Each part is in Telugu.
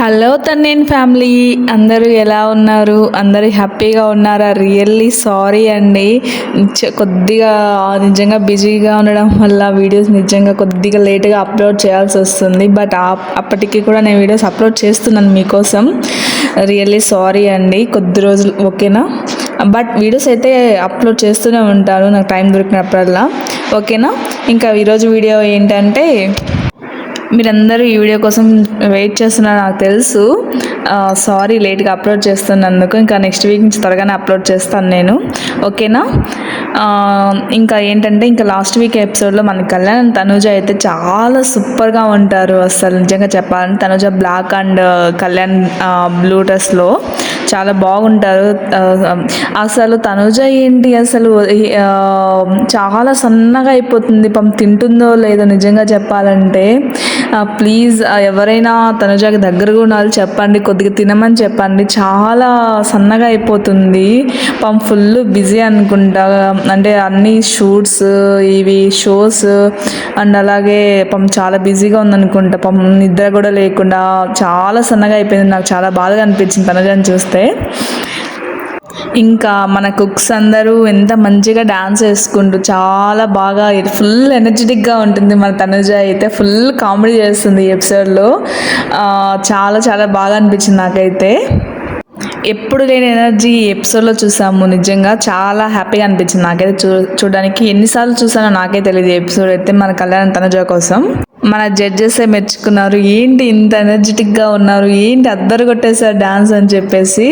హలో తన్నేన్ ఫ్యామిలీ, అందరూ ఎలా ఉన్నారు? అందరూ హ్యాపీగా ఉన్నారా? రియల్లీ సారీ అండి. కొద్దిగా నిజంగా బిజీగా ఉండడం వల్ల వీడియోస్ నిజంగా కొద్దిగా లేట్గా అప్లోడ్ చేయాల్సి వస్తుంది. బట్ అప్పటికి కూడా నేను వీడియోస్ అప్లోడ్ చేస్తున్నాను మీకోసం. రియల్లీ సారీ అండి, కొద్ది రోజులు ఓకేనా? బట్ వీడియోస్ అయితే అప్లోడ్ చేస్తూనే ఉంటాను నాకు టైం దొరికినప్పుడల్లా, ఓకేనా? ఇంకా ఈరోజు వీడియో ఏంటంటే, మీరందరూ ఈ వీడియో కోసం వెయిట్ చేస్తున్నారు నాకు తెలుసు. సారీ లేట్గా అప్లోడ్ చేస్తున్నందుకు. ఇంకా నెక్స్ట్ వీక్ నుంచి త్వరగానే అప్లోడ్ చేస్తాను నేను, ఓకేనా? ఇంకా ఏంటంటే, ఇంకా లాస్ట్ వీక్ ఎపిసోడ్లో మన కళ్యాణ్ తనుజ అయితే చాలా సూపర్గా ఉంటారు. అసలు నిజంగా చెప్పాలంటే Tanuja black and Kalyan blue డ్రెస్లో చాలా బాగుంటారు. అసలు తనుజ ఏంటి అసలు చాలా సన్నగా అయిపోతుంది. తింటుందో లేదో నిజంగా చెప్పాలంటే. ప్లీజ్ ఎవరైనా తనుజకి దగ్గరగా ఉండాలి చెప్పండి, కొద్దిగా తినమని చెప్పండి. చాలా సన్నగా అయిపోతుంది. ఫుల్ బిజీ అనుకుంటా, అంటే అన్ని షూట్స్ ఇవి షోస్ అండ్ అలాగే చాలా బిజీగా ఉందనుకుంటా. నిద్ర కూడా లేకుండా చాలా సన్నగా అయిపోయింది. నాకు చాలా బాధగా అనిపించింది తనుజని చూస్తే. ఇంకా మన కుక్స్ అందరూ ఎంత మంచిగా డాన్స్ వేసుకుంటూ చాలా బాగా ఫుల్ ఎనర్జెటిక్గా ఉంటుంది. మన తనుజ అయితే ఫుల్ కామెడీ చేస్తుంది ఈ ఎపిసోడ్లో. చాలా చాలా బాగా అనిపించింది నాకైతే. ఎప్పుడు లేని ఎనర్జీ ఈ ఎపిసోడ్లో చూసాము. నిజంగా చాలా హ్యాపీగా అనిపించింది నాకైతే చూడడానికి. ఎన్నిసార్లు చూసానో నాకే తెలియదు ఈ ఎపిసోడ్ అయితే మన కళ్యాణ్ తనుజ కోసం. మన జడ్జెసే మెచ్చుకున్నారు, ఏంటి ఇంత ఎనర్జెటిక్గా ఉన్నారు, ఏంటి అద్దరు కొట్టేశారు డాన్స్ అని చెప్పేసి.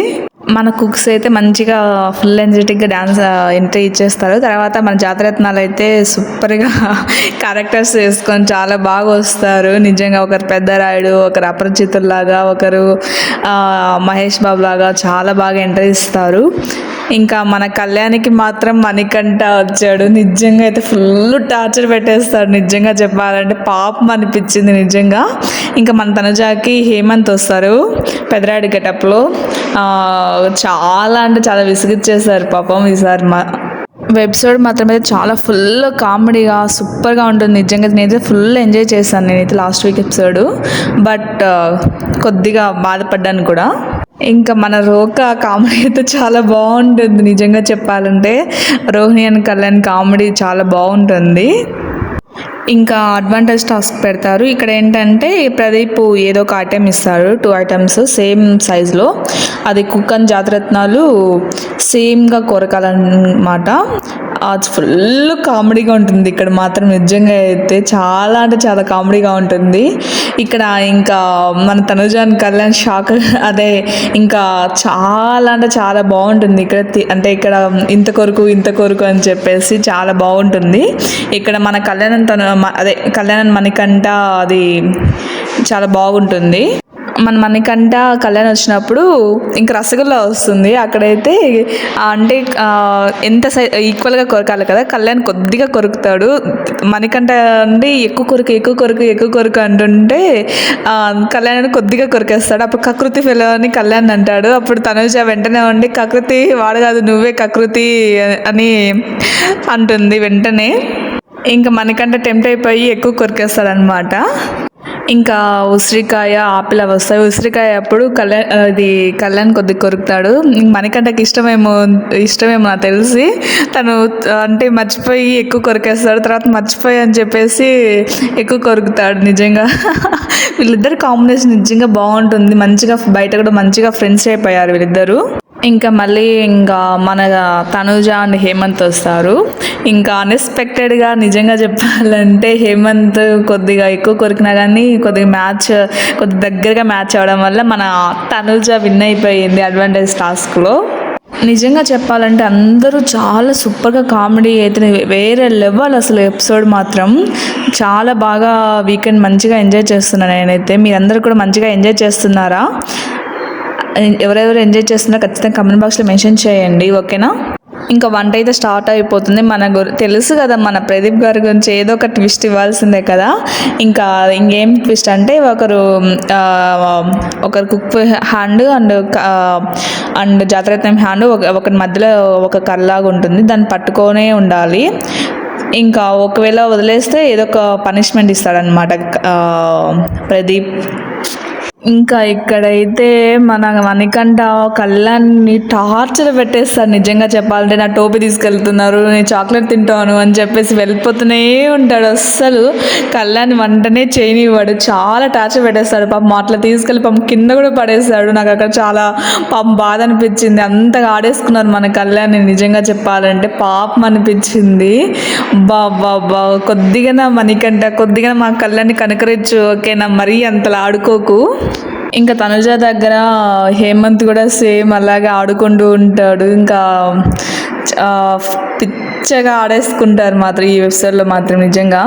మన కుక్స్ అయితే మంచిగా ఫుల్ ఎనర్జెటిక్గా డాన్స్ ఎంట్రీ ఇచ్చేస్తారు. తర్వాత మన జాతరత్నాలు అయితే సూపర్గా క్యారెక్టర్స్ వేసుకొని చాలా బాగా వస్తారు. నిజంగా ఒకరు పెద్దరాయుడు, ఒకరు అపరిచితుల్లాగా, ఒకరు మహేష్ బాబు లాగా చాలా బాగా ఎంట్రీ ఇస్తారు. ఇంకా మన కళ్యాణికి మాత్రం మణికంఠ వచ్చాడు. నిజంగా అయితే ఫుల్ టార్చర్ పెట్టేస్తాడు నిజంగా చెప్పాలంటే. పాపం అనిపించింది నిజంగా. ఇంకా మన తనుజాకి హేమంత్ వస్తారు పెద్దరాయుడు గెటప్లో. చాలా అంటే చాలా విసిగిచ్చేసారు పాపం ఈసారి. ఎపిసోడ్ మాత్రం అయితే చాలా ఫుల్ కామెడీగా సూపర్గా ఉంటుంది. నిజంగా నేనైతే ఫుల్ ఎంజాయ్ చేశాను నేనైతే లాస్ట్ వీక్ ఎపిసోడ్. బట్ కొద్దిగా బాధపడ్డాను కూడా. ఇంకా మన రోక కామెడీ అయితే చాలా బాగుంటుంది నిజంగా చెప్పాలంటే. రోహిణి అండ్ కళ్యాణ్ కామెడీ చాలా బాగుంటుంది. ఇంకా అడ్వాంటేజ్ టాస్క్ పెడతారు. ఇక్కడ ఏంటంటే ప్రదీప్ ఏదో ఒక ఐటెం ఇస్తాడు, 2 ఐటమ్స్ సేమ్ సైజులో. అది కుక్ అండ్ జాతరత్నాలు సేమ్గా కొరకాలన్నమాట. ఫుల్ కామెడీగా ఉంటుంది ఇక్కడ మాత్రం. నిజంగా అయితే చాలా అంటే చాలా కామెడీగా ఉంటుంది ఇక్కడ. ఇంకా మన తనుజాన్ కళ్యాణ్ షాక్ అదే ఇంకా చాలా అంటే చాలా బాగుంటుంది ఇక్కడ. అంటే ఇక్కడ ఇంత కొరకు అని చెప్పేసి చాలా బాగుంటుంది ఇక్కడ. మన కళ్యాణ్ మణికంఠ అది చాలా బాగుంటుంది. మన మణికంఠ కళ్యాణ్ వచ్చినప్పుడు ఇంకా రసగుల్లా వస్తుంది. అక్కడైతే అంటే ఎంత ఈక్వల్గా కొరకాలి కదా, కళ్యాణ్ కొద్దిగా కొరుకుతాడు. మణికంఠ అండి ఎక్కువ కొరకు అంటుంటే కళ్యాణ్ కొద్దిగా కొరికేస్తాడు. అప్పుడు కకృతి ఫెలో అని కళ్యాణ్ అంటాడు. అప్పుడు తనుజ వెంటనే ఉండి కకృతి వాడు కాదు నువ్వే కకృతి అని అంటుంది వెంటనే. ఇంకా మణికంఠ టెంప్ట్ అయిపోయి ఎక్కువ కొరికేస్తాడనమాట. ఇంకా ఉసిరికాయ ఆపిల్ వస్తాయి. ఉసిరికాయ అప్పుడు కళ్యాణ్ కొద్దిగా కొరుకుతాడు. మణికంఠకి ఇష్టమేమో నాకు తెలిసి తను అంటే మర్చిపోయి ఎక్కువ కొరికేస్తాడు. తర్వాత మర్చిపోయి అని చెప్పేసి ఎక్కువ కొరుకుతాడు. నిజంగా వీళ్ళిద్దరు కాంబినేషన్ నిజంగా బాగుంటుంది. మంచిగా బయట కూడా మంచిగా ఫ్రెండ్స్ అయిపోయారు వీళ్ళిద్దరు. ఇంకా మళ్ళీ మన తనుజ అండ్ హేమంత్ వస్తారు. ఇంకా అన్ఎక్స్పెక్టెడ్గా నిజంగా చెప్పాలంటే హేమంత్ కొద్దిగా ఎక్కువ కొరికినా కానీ కొద్దిగా దగ్గరగా మ్యాచ్ అవ్వడం వల్ల మన తనుజ విన్ అయిపోయింది అడ్వాంటేజ్ టాస్క్లో. నిజంగా చెప్పాలంటే అందరూ చాలా సూపర్గా కామెడీ అయితే వేరే లెవెల్ అసలు. ఎపిసోడ్ మాత్రం చాలా బాగా వీకెండ్ మంచిగా ఎంజాయ్ చేస్తున్నాను నేనైతే. మీరందరూ కూడా మంచిగా ఎంజాయ్ చేస్తున్నారా? ఎవరెవరు ఎంజాయ్ చేస్తున్నారో ఖచ్చితంగా కమెంట్ బాక్స్లో మెన్షన్ చేయండి, ఓకేనా? ఇంకా వంట అయితే స్టార్ట్ అయిపోతుంది. తెలుసు కదా మన ప్రదీప్ గారి గురించి ఏదో ఒక ట్విస్ట్ ఇవ్వాల్సిందే కదా. ఇంకా ఇంకేం ట్విస్ట్ అంటే ఒకరు కుక్ హ్యాండ్ అండ్ జాతరత్నం హ్యాండ్ ఒకటి మధ్యలో ఒక కర్రలాగా ఉంటుంది, దాన్ని పట్టుకొనే ఉండాలి. ఇంకా ఒకవేళ వదిలేస్తే ఏదో ఒక పనిష్మెంట్ ఇస్తాడనమాట ప్రదీప్. ఇంకా ఇక్కడైతే మన మణికంఠ కళ్యాణ్‌ని టార్చర్ పెట్టేస్తాడు నిజంగా చెప్పాలంటే. నా టోపీ తీసుకెళ్తున్నారు, నేను చాక్లెట్ తింటాను అని చెప్పేసి వెళ్ళిపోతూనే ఉంటాడు. అస్సలు కళ్యాణ్ వంటనే చేయనివ్వడు. చాలా టార్చర్ పెట్టేస్తాడు. పాపం అట్లా తీసుకెళ్ళి పాపం కింద కూడా పడేస్తాడు. నాకు అక్కడ చాలా పాపం బాధ అనిపించింది. అంతగా ఆడేసుకున్నారు మన కళ్యాణ్‌ని నిజంగా చెప్పాలంటే. పాపం అనిపించింది. అబ్బబ్బబ్బా! కొద్దిగా నా మణికంఠ కొద్దిగా మా కళ్యాణ్‌ని కనికరించు ఓకేనా, మరీ అంతలా ఆడుకోకు. ఇంకా తనుజ దగ్గర హేమంత్ కూడా సేమ్ అలాగే ఆడుకుంటూ ఉంటాడు. ఇంకా ఆ, పిచ్చగా ఆడేసుకుంటారు మాత్రం ఈ ఎపిసోడ్లో మాత్రం నిజంగా.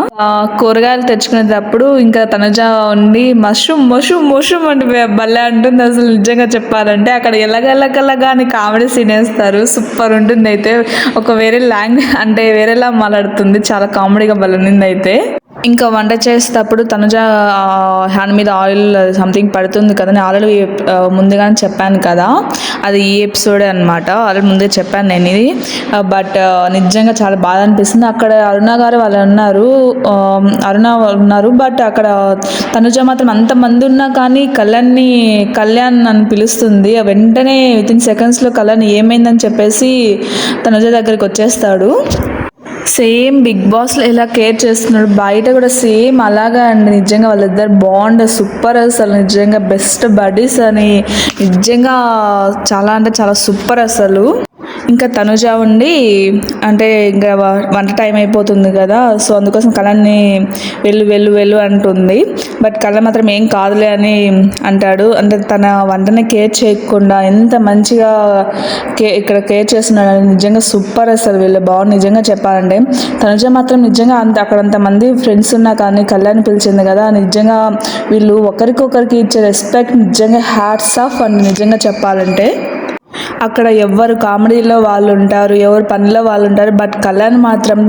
కూరగాయలు తెచ్చుకునేటప్పుడు ఇంకా తనుజ ఉండి మష్రూమ్ మష్రూమ్ మష్రూమ్ అంటే భలే అంటుంది అసలు నిజంగా చెప్పాలంటే. అక్కడ ఎలాగెల్లగల్లగా అని కామెడీ సీన్ వేస్తారు. సూపర్ ఉంటుంది అయితే. ఒక వేరే లాంగ్వేజ్ అంటే వేరేలా మాట్లాడుతుంది. చాలా కామెడీగా బలనింది అయితే. ఇంకా వంట చేసేటప్పుడు తనుజ హ్యాండ్ మీద ఆయిల్ సంథింగ్ పడుతుంది కదా, నేను ఆల్రెడీ ముందుగానే చెప్పాను కదా, అది ఈ ఎపిసోడే అనమాట. ఆల్రెడీ ముందే చెప్పాను నేను ఇది. బట్ నిజంగా చాలా బాధ అనిపిస్తుంది. అక్కడ అరుణ గారు వాళ్ళు ఉన్నారు, అరుణ ఉన్నారు. బట్ అక్కడ తనుజ మాత్రం అంతమంది ఉన్నా కానీ కళ్యాణ్ అని పిలుస్తుంది. వెంటనే వితిన్ సెకండ్స్లో కళ్యాణ్ ఏమైందని చెప్పేసి తనుజ దగ్గరికి వచ్చేస్తాడు. సేమ్ బిగ్ బాస్లో ఎలా కేర్ చేస్తున్నాడు బయట కూడా సేమ్ అలాగా అండి. నిజంగా వాళ్ళిద్దరు బాండ్ సూపర్, అసలు నిజంగా బెస్ట్ బడీస్ అని నిజంగా చాలా అంటే చాలా సూపర్ అసలు. ఇంకా తనుజ ఉండి అంటే ఇంకా వంట టైం అయిపోతుంది కదా, సో అందుకోసం కళ్యాణ్ని వెళ్ళు వెళ్ళు వెళ్ళు అంటుంది. బట్ కళ్యాణ్ మాత్రం ఏం కాదులే అని అంటాడు. అంటే తన వంటని కేర్ చేయకుండా ఎంత మంచిగా ఇక్కడ కేర్ చేస్తున్నాడు. నిజంగా సూపర్ అసలు వీళ్ళు బాగుంది నిజంగా చెప్పాలంటే. తనుజ మాత్రం నిజంగా అక్కడ అంతమంది ఫ్రెండ్స్ ఉన్నా కానీ కళ్యాణ్ పిలిచింది కదా, నిజంగా వీళ్ళు ఒకరికొకరికి ఇచ్చే రెస్పెక్ట్ నిజంగా హ్యాట్స్ ఆఫ్ అండి నిజంగా చెప్పాలంటే. అక్కడ ఎవరు కామెడీలో వాళ్ళు ఉంటారు, ఎవరు పనిలో వాళ్ళు ఉంటారు. బట్ కళ్యాణ్ మాత్రం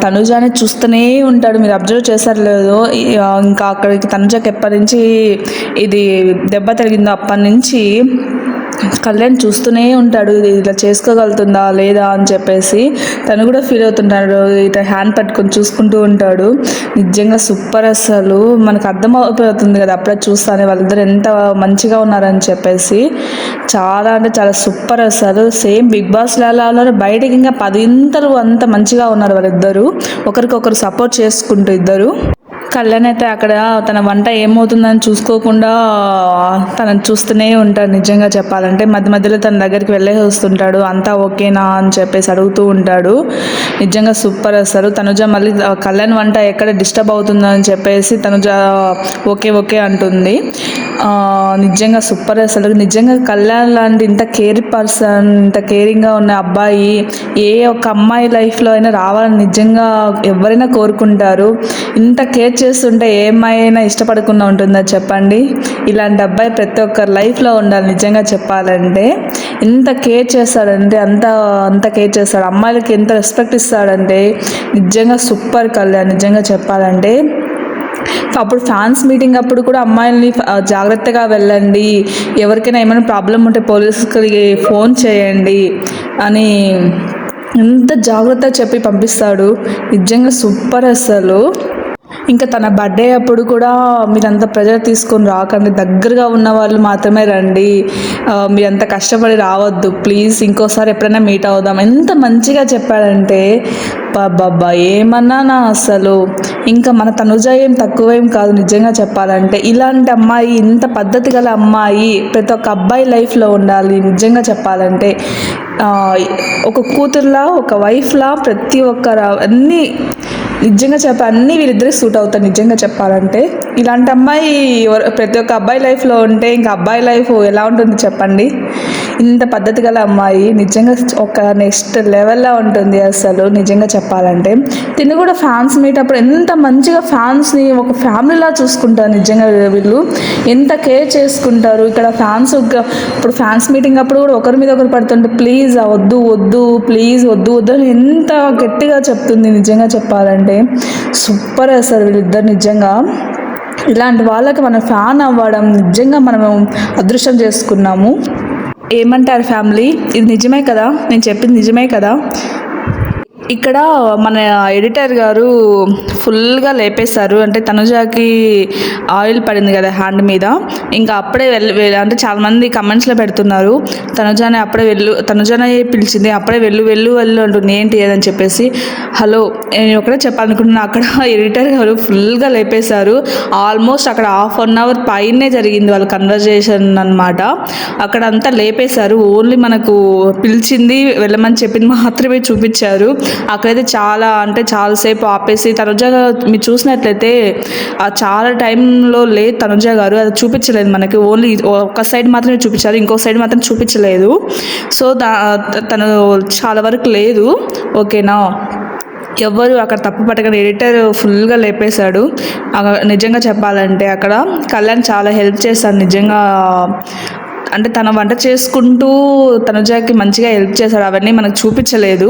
తనుజాని చూస్తూనే ఉంటాడు. మీరు అబ్జర్వ్ చేశారు లేదో, ఇంకా అక్కడికి తనుజకి ఎప్పటి నుంచి ఇది దెబ్బ తగిలిందో అప్పటి నుంచి కళ్యాణ్ చూస్తూనే ఉంటాడు, ఇలా చేసుకోగలుగుతుందా లేదా అని చెప్పేసి. తను కూడా ఫీల్ అవుతుంటాడు, ఇట్లా హ్యాండ్ పట్టుకొని చూసుకుంటూ ఉంటాడు. నిజంగా సూపర్ అసలు. మనకు అర్థమైపోతుంది కదా అప్పుడే చూస్తానే వాళ్ళిద్దరు ఎంత మంచిగా ఉన్నారని చెప్పేసి. చాలా అంటే చాలా సూపర్ అసలు. సేమ్ బిగ్ బాస్ లాలో బయటకి ఇంకా 10 అంత మంచిగా ఉన్నారు వాళ్ళిద్దరు, ఒకరికొకరు సపోర్ట్ చేసుకుంటూ ఇద్దరు. కళ్యాణ్ అయితే అక్కడ తన వంట ఏమవుతుందని చూసుకోకుండా తనని చూస్తూనే ఉంటాడు నిజంగా చెప్పాలంటే. మధ్య మధ్యలో తన దగ్గరికి వెళ్ళేసి వస్తుంటాడు, అంతా ఓకేనా అని చెప్పేసి అడుగుతూ ఉంటాడు. నిజంగా సూపర్ అసలు. తనుజ మళ్ళీ కళ్యాణ్ వంట ఎక్కడ డిస్టర్బ్ అవుతుందని చెప్పేసి తనుజ ఓకే ఓకే అంటుంది. నిజంగా సూపర్ అసలు. నిజంగా కళ్యాణ్ లాంటి ఇంత కేర్ పర్సన్, ఇంత కేరింగ్గా ఉన్న అబ్బాయి ఏ ఒక్క అమ్మాయి లైఫ్లో అయినా రావాలని నిజంగా ఎవరైనా కోరుకుంటారు. ఇంత కేర్ చేస్తుంటే ఏ అమ్మాయి అయినా ఇష్టపడకుండా ఉంటుందా చెప్పండి. ఇలాంటి అబ్బాయి ప్రతి ఒక్కరి లైఫ్లో ఉండాలి నిజంగా చెప్పాలంటే. ఎంత కేర్ చేస్తాడంటే అంత కేర్ చేస్తాడు. అమ్మాయిలకి ఎంత రెస్పెక్ట్ ఇస్తాడంటే నిజంగా సూపర్ కళ్యాణ్ నిజంగా చెప్పాలంటే. అప్పుడు ఫ్యాన్స్ మీటింగ్ అప్పుడు కూడా అమ్మాయిల్ని జాగ్రత్తగా వెళ్ళండి, ఎవరికైనా ఏమైనా ప్రాబ్లం ఉంటే పోలీసులకి ఫోన్ చేయండి అని ఎంత జాగ్రత్త చెప్పి పంపిస్తాడు. నిజంగా సూపర్ అసలు. ఇంకా తన బర్త్డే అప్పుడు కూడా మీరంతా ప్రెజర్ తీసుకొని రాకండి, దగ్గరగా ఉన్న వాళ్ళు మాత్రమే రండి, మీరంతా కష్టపడి రావద్దు ప్లీజ్, ఇంకోసారి ఎప్పుడైనా మీట్ అవుదాం. ఎంత మంచిగా చెప్పాడంటే బాబా ఏమన్నా నా అసలు. ఇంకా మన తనుజ ఏం తక్కువేం కాదు నిజంగా చెప్పాలంటే. ఇలాంటి అమ్మాయి, ఇంత పద్ధతి గల అమ్మాయి ప్రతి ఒక్క అబ్బాయి లైఫ్లో ఉండాలి నిజంగా చెప్పాలంటే. ఒక కూతురులా, ఒక వైఫ్లా ప్రతి ఒక్కరు అన్నీ నిజంగా అన్నీ వీళ్ళిద్దరికి సూట్ అవుతారు నిజంగా చెప్పాలంటే. ఇలాంటి అమ్మాయి ప్రతి ఒక్క అబ్బాయి లైఫ్లో ఉంటే ఇంకా అబ్బాయి లైఫ్ ఎలా ఉంటుంది చెప్పండి. ఇంత పద్ధతి గల అమ్మాయి నిజంగా ఒక నెక్స్ట్ లెవెల్లో ఉంటుంది అసలు నిజంగా చెప్పాలంటే. తిని కూడా ఫ్యాన్స్ మీట్ అప్పుడు ఎంత మంచిగా ఫ్యాన్స్ని ఒక ఫ్యామిలీలా చూసుకుంటారు నిజంగా. వీళ్ళు ఎంత కేర్ చేసుకుంటారు. ఇక్కడ ఫ్యాన్స్ ఇప్పుడు ఫ్యాన్స్ మీటింగ్ అప్పుడు కూడా ఒకరి మీద ఒకరు పడుతుంటే ప్లీజ్ వద్దు వద్దు ప్లీజ్ వద్దు వద్దు అని ఎంత గట్టిగా చెప్తుంది నిజంగా చెప్పాలంటే. సూపర్ అసలు వీళ్ళిద్దరు నిజంగా. ఇలాంటి వాళ్ళకి మనం ఫ్యాన్ అవ్వడం నిజంగా మనము అదృష్టం చేసుకున్నాము. ఏమంటారు ఫ్యామిలీ? ఇది నిజమే కదా, నేను చెప్పింది నిజమే కదా. ఇక్కడ మన ఎడిటర్ గారు ఫుల్గా లేపేశారు. అంటే తనుజాకి ఆయిల్ పడింది కదా హ్యాండ్ మీద, ఇంకా అప్పుడే అంటే చాలామంది కమెంట్స్లో పెడుతున్నారు తనుజానే పిలిచింది, అప్పుడే వెళ్ళు అంటుంది, ఏంటి ఏదని చెప్పేసి. హలో, నేను ఒకటే చెప్పాలనుకుంటున్నా, అక్కడ ఎడిటర్ గారు ఫుల్గా లేపేశారు. ఆల్మోస్ట్ అక్కడ 1/2 అవర్ పైనే జరిగింది వాళ్ళ కన్వర్జేషన్ అనమాట. అక్కడ అంతా లేపేశారు. ఓన్లీ మనకు పిలిచింది వెళ్ళమని చెప్పింది మాత్రమే చూపించారు. అక్కడైతే చాలాసేపు ఆపేసి తనుజ మీరు చూసినట్లయితే చాలా టైంలో లేదు తనుజ గారు, అది చూపించలేదు మనకి. ఓన్లీ ఒక సైడ్ మాత్రమే చూపించారు, ఇంకో సైడ్ మాత్రం చూపించలేదు. సో తను చాలా వరకు లేదు. ఓకేనా, ఎవ్వరు అక్కడ తప్పు పట్టగానే ఎడిటర్ ఫుల్గా లేపేశాడు. నిజంగా చెప్పాలంటే అక్కడ కళ్యాణ్ చాలా హెల్ప్ చేశాడు నిజంగా. అంటే తన వంట చేసుకుంటూ తనుజాకి మంచిగా హెల్ప్ చేశాడు. అవన్నీ మనకు చూపించలేదు.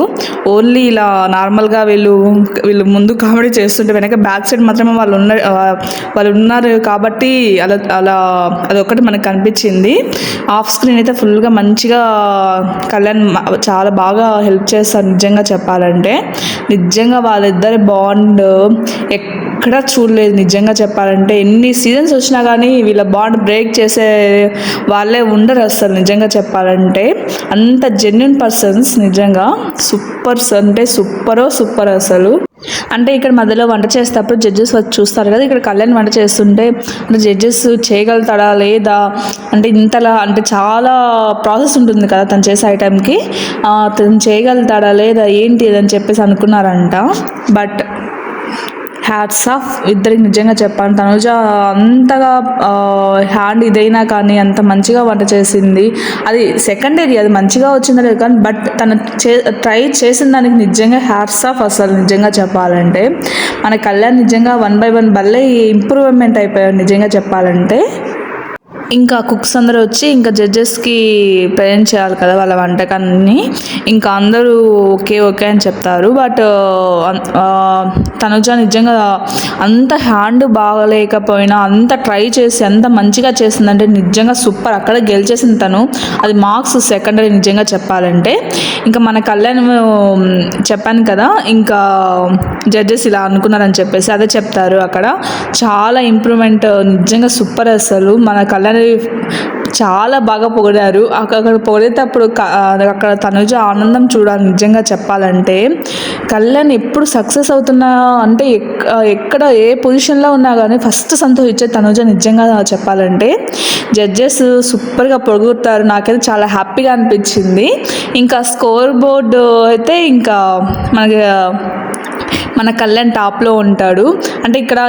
ఓన్లీ ఇలా నార్మల్గా వీళ్ళు ముందు కామెడీ చేస్తుంటే వెనక బ్యాక్ సైడ్ మాత్రమే వాళ్ళు ఉన్నారు కాబట్టి అలా అదొకటి మనకు కనిపించింది. ఆఫ్ స్క్రీన్ అయితే ఫుల్గా మంచిగా కళ్యాణ్ చాలా బాగా హెల్ప్ చేస్తారు నిజంగా చెప్పాలంటే. నిజంగా వాళ్ళిద్దరి బాండ్ ఎక్కడా చూడలేదు నిజంగా చెప్పాలంటే. ఎన్ని సీజన్స్ వచ్చినా కానీ వీళ్ళ బాండ్ బ్రేక్ చేసే వాళ్ళే ఉండరు అసలు నిజంగా చెప్పాలంటే. అంత జెన్యున్ పర్సన్స్ నిజంగా. సూపర్ అసలు. అంటే ఇక్కడ మధ్యలో వంట చేసేటప్పుడు జడ్జెస్ వచ్చి చూస్తారు కదా, ఇక్కడ కళ్యాణ్ వంట చేస్తుంటే అంటే జడ్జెస్ చేయగలుగుతాడా లేదా, అంటే ఇంతలా అంటే చాలా ప్రాసెస్ ఉంటుంది కదా తను చేసే ఐటెంకి, తను చేయగలుగుతాడా లేదా ఏంటి అని చెప్పేసి అనుకున్నారంట. బట్ హ్యాట్స్ ఆఫ్ ఇద్దరికి నిజంగా చెప్పాను. తనుజ అంతగా హ్యాండ్ ఇదైనా కానీ అంత మంచిగా వంట చేసింది. అది సెకండరీ, అది మంచిగా వచ్చిందో లేదు కానీ బట్ తను ట్రై చేసిన దానికి నిజంగా హ్యాట్స్ ఆఫ్ అసలు నిజంగా చెప్పాలంటే. మన కళ్యాణ్ నిజంగా 1 by 1 భలే ఇంప్రూవ్మెంట్ అయిపోయాడు నిజంగా చెప్పాలంటే. ఇంకా కుక్స్ అందరూ వచ్చి ఇంకా జడ్జెస్కి ప్రజెంట్ చేయాలి కదా వాళ్ళ వంటకాన్ని. ఇంకా అందరూ ఓకే అని చెప్తారు. బట్ తనుజ నిజంగా అంత హ్యాండ్ బాగలేకపోయినా అంత ట్రై చేసి అంత మంచిగా చేసిందంటే నిజంగా సూపర్. అక్కడ గెలిచేసింది తను, అది మార్క్స్ సెకండరీ నిజంగా చెప్పాలంటే. ఇంకా మన కళ్యాణ్ చెప్పాను కదా, ఇంకా జడ్జెస్ ఇలా అనుకున్నారని చెప్పేసి అదే చెప్తారు అక్కడ. చాలా ఇంప్రూవ్మెంట్ నిజంగా సూపర్ అసలు. మన కళ్యాణ్ చాలా బాగా పొగిడారు. అక్కడ పొగిడేటప్పుడు అక్కడ తనుజ ఆనందం చూడాలి నిజంగా చెప్పాలంటే. కళ్యాణ్ ఎప్పుడు సక్సెస్ అవుతున్నా అంటే ఎక్కడ ఏ పొజిషన్లో ఉన్నా కానీ ఫస్ట్ సంతోషించే తనుజ నిజంగా చెప్పాలంటే. జడ్జెస్ సూపర్గా పొగుడుతారు, నాకైతే చాలా హ్యాపీగా అనిపించింది. ఇంకా స్కోర్ బోర్డు అయితే ఇంకా మన కళ్యాణ్ టాప్లో ఉంటాడు. అంటే ఇక్కడ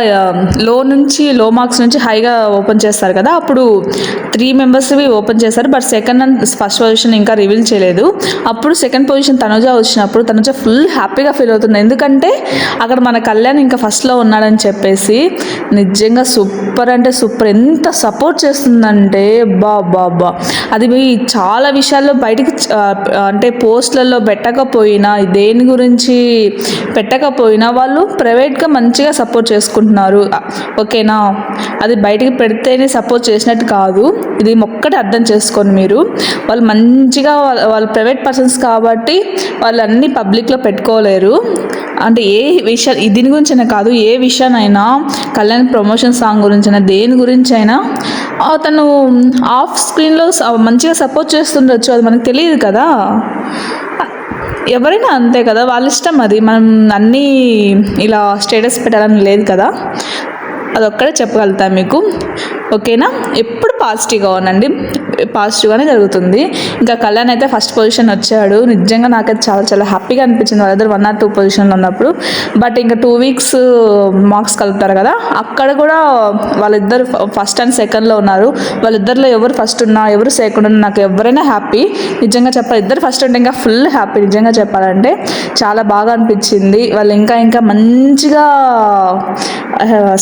లో మార్క్స్ నుంచి హైగా ఓపెన్ చేస్తారు కదా, అప్పుడు 3 మెంబర్స్వి ఓపెన్ చేస్తారు. But second and first position ఇంకా రివీల్ చేయలేదు. అప్పుడు సెకండ్ పొజిషన్ తనుజ వచ్చినప్పుడు తనుజ ఫుల్ హ్యాపీగా ఫీల్ అవుతుంది. ఎందుకంటే అక్కడ మన కళ్యాణ్ ఇంకా ఫస్ట్లో ఉన్నాడని చెప్పేసి. నిజంగా సూపర్ అంటే సూపర్. ఎంత సపోర్ట్ చేస్తుందంటే బాబా. అది చాలా విషయాల్లో బయటికి అంటే పోస్ట్లలో పెట్టకపోయినా, దేని గురించి పెట్టకపోయినా వాళ్ళు ప్రైవేట్గా మంచిగా సపోర్ట్ చేసుకుంటున్నారు. ఓకేనా, అది బయటికి పెడితేనే సపోర్ట్ చేసినట్టు కాదు. ఇది ఒక్కటి అర్థం చేసుకోండి మీరు. వాళ్ళు మంచిగా వాళ్ళు ప్రైవేట్ పర్సన్స్ కాబట్టి వాళ్ళు అన్నీ పబ్లిక్లో పెట్టుకోలేరు. అంటే ఏ విషయం దీని గురించైనా కాదు, ఏ విషయానైనా కళ్యాణ్ ప్రమోషన్ సాంగ్ గురించైనా దేని గురించైనా తను ఆఫ్ స్క్రీన్లో మంచిగా సపోర్ట్ చేస్తుండొచ్చు, అది మనకు తెలియదు కదా. ఎవరైనా అంతే కదా, వాళ్ళ ఇష్టం అది. మనం అన్నీ ఇలా స్టేటస్ పెట్టాలని లేదు కదా, అదొక్కడే చెప్పగలుగుతా మీకు. ఓకేనా, ఎప్పుడు పాజిటివ్గా ఉండండి, పాజిటివ్గానే జరుగుతుంది. ఇంకా కళ్యాణ్ అయితే ఫస్ట్ పొజిషన్ వచ్చాడు. నిజంగా నాకైతే చాలా చాలా హ్యాపీగా అనిపించింది వాళ్ళిద్దరు 1 or 2 పొజిషన్లో ఉన్నప్పుడు. బట్ ఇంకా 2 weeks మార్క్స్ కలుపుతారు కదా, అక్కడ కూడా వాళ్ళిద్దరు ఫస్ట్ అండ్ సెకండ్లో ఉన్నారు. వాళ్ళిద్దరిలో ఎవరు ఫస్ట్ ఉన్నా ఎవరు సెకండ్ ఉన్నా నాకు ఎవరైనా హ్యాపీ నిజంగా చెప్పాలి. ఇద్దరు ఫస్ట్ ఉంటే ఇంకా ఫుల్ హ్యాపీ నిజంగా చెప్పాలంటే. చాలా బాగా అనిపించింది. వాళ్ళు ఇంకా మంచిగా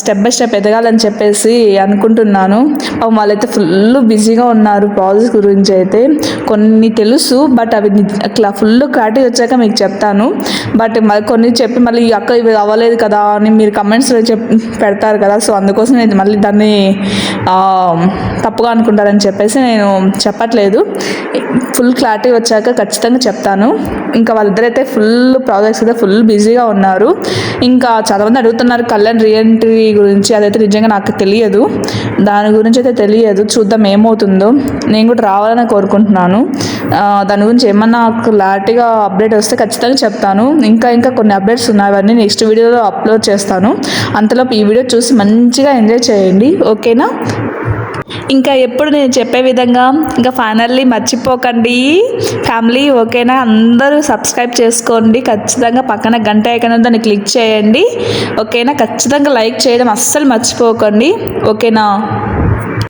స్టెప్ బై స్టెప్ ఎదగాలని చెప్పేసి అనుకుంటున్నాను. వాళ్ళైతే ఫుల్ బిజీగా ఉన్నారు ప్రాజెక్ట్ గురించి అయితే. కొన్ని తెలుసు బట్ అవి అట్లా ఫుల్ క్లారిటీ వచ్చాక మీకు చెప్తాను. బట్ కొన్ని చెప్పి మళ్ళీ అక్క ఇవి అవ్వలేదు కదా అని మీరు కమెంట్స్లో పెడతారు కదా, సో అందుకోసం నేను మళ్ళీ దాన్ని తప్పుగా అనుకుంటారని చెప్పేసి నేను చెప్పట్లేదు. ఫుల్ క్లారిటీ వచ్చాక ఖచ్చితంగా చెప్తాను. ఇంకా వాళ్ళిద్దరైతే ఫుల్ ప్రాజెక్ట్స్ అయితే ఫుల్ బిజీగా ఉన్నారు. ఇంకా చాలామంది అడుగుతున్నారు కళ్యాణ్ రీఎంట్రీ గురించి. అదైతే నిజంగా నాకు తెలియదు, దాని గురించి అయితే తెలియదు. చూద్దాం ఏమవుతుందో. నేను కూడా రావాలని కోరుకుంటున్నాను. దాని గురించి ఏమన్నా క్లారిటీగా అప్డేట్ వస్తే ఖచ్చితంగా చెప్తాను. ఇంకా కొన్ని అప్డేట్స్ ఉన్నాయి, అవన్నీ నెక్స్ట్ వీడియోలో అప్లోడ్ చేస్తాను. అంతలోపు ఈ వీడియో చూసి మంచిగా ఎంజాయ్ చేయండి, ఓకేనా? ఇంకా ఎప్పుడు నేను చెప్పే విధంగా ఇంకా ఫైనల్లీ మర్చిపోకండి ఫ్యామిలీ, ఓకేనా? అందరూ సబ్స్క్రైబ్ చేసుకోండి ఖచ్చితంగా. పక్కన గంట ఐకాన్ దాన్ని క్లిక్ చేయండి, ఓకేనా? ఖచ్చితంగా లైక్ చేయడం అస్సలు మర్చిపోకండి, ఓకేనా?